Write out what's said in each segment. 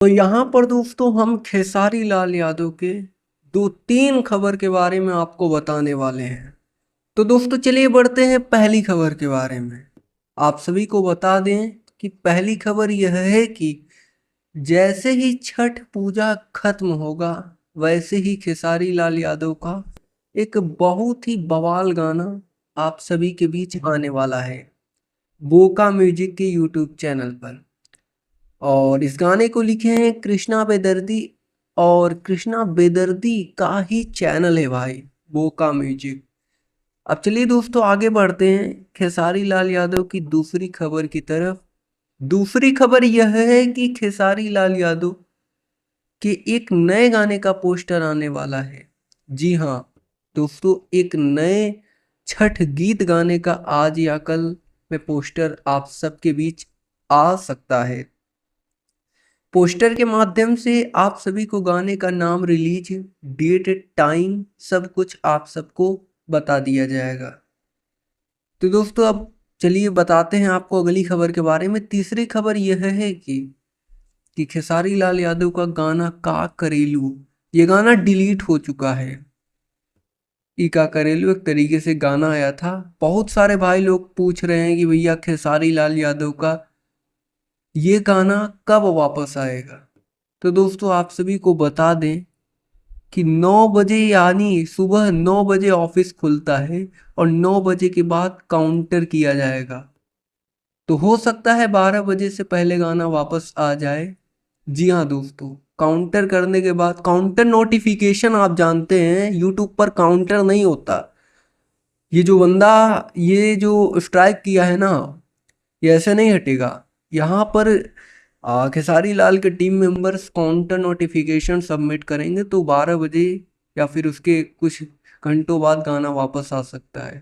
तो यहाँ पर दोस्तों हम खेसारी लाल यादव के 2-3 खबर के बारे में आपको बताने वाले हैं। तो दोस्तों चलिए बढ़ते हैं पहली खबर के बारे में। आप सभी को बता दें कि पहली खबर यह है कि जैसे ही छठ पूजा खत्म होगा वैसे ही खेसारी लाल यादव का एक बहुत ही बवाल गाना आप सभी के बीच आने वाला है बोका म्यूजिक के यूट्यूब चैनल पर। और इस गाने को लिखे हैं कृष्णा बेदर्दी और कृष्णा बेदर्दी का ही चैनल है भाई बोका म्यूजिक। अब चलिए दोस्तों आगे बढ़ते हैं खेसारी लाल यादव की दूसरी खबर की तरफ। दूसरी खबर यह है कि खेसारी लाल यादव के एक नए गाने का पोस्टर आने वाला है। जी हाँ दोस्तों, एक नए छठ गीत गाने का आज या कल में पोस्टर आप सबके बीच आ सकता है। पोस्टर के माध्यम से आप सभी को गाने का नाम, रिलीज डेट, टाइम सब कुछ आप सबको बता दिया जाएगा। तो दोस्तों अब चलिए बताते हैं आपको अगली खबर के बारे में। तीसरी खबर यह है कि खेसारी लाल यादव का गाना का करेलू, ये गाना डिलीट हो चुका है। ई का करेलू एक तरीके से गाना आया था। बहुत सारे भाई लोग पूछ रहे हैं कि भैया खेसारी लाल यादव का ये गाना कब वापस आएगा। तो दोस्तों आप सभी को बता दें कि 9 बजे यानी सुबह 9 बजे ऑफिस खुलता है और 9 बजे के बाद काउंटर किया जाएगा। तो हो सकता है 12 बजे से पहले गाना वापस आ जाए। जी हाँ दोस्तों, काउंटर करने के बाद काउंटर नोटिफिकेशन, आप जानते हैं यूट्यूब पर काउंटर नहीं होता। ये जो बंदा ये जो स्ट्राइक किया है ना, ये ऐसे नहीं हटेगा। यहाँ पर खेसारी लाल के team members counter notification submit करेंगे तो 12 बजे या फिर उसके कुछ घंटों बाद गाना वापस आ सकता है।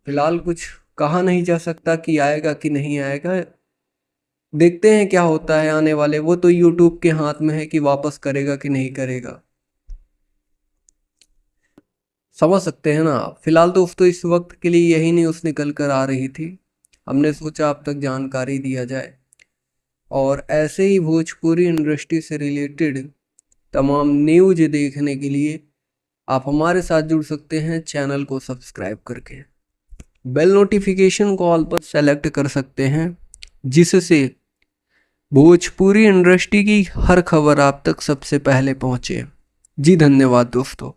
फिलहाल कुछ कहा नहीं जा सकता कि आएगा कि नहीं आएगा। देखते हैं क्या होता है आने वाले, वो तो यूट्यूब के हाथ में है कि वापस करेगा कि नहीं करेगा। समझ सकते हैं ना आप। फिलहाल दोस्तों इस वक्त के लिए यही न्यूज़ निकल कर आ रही थी, हमने सोचा आप तक जानकारी दिया जाए। और ऐसे ही भोजपुरी इंडस्ट्री से रिलेटेड तमाम न्यूज देखने के लिए आप हमारे साथ जुड़ सकते हैं चैनल को सब्सक्राइब करके। बेल नोटिफिकेशन को ऑल पर सेलेक्ट कर सकते हैं, जिससे भोजपुरी इंडस्ट्री की हर खबर आप तक सबसे पहले पहुंचे। जी धन्यवाद दोस्तों।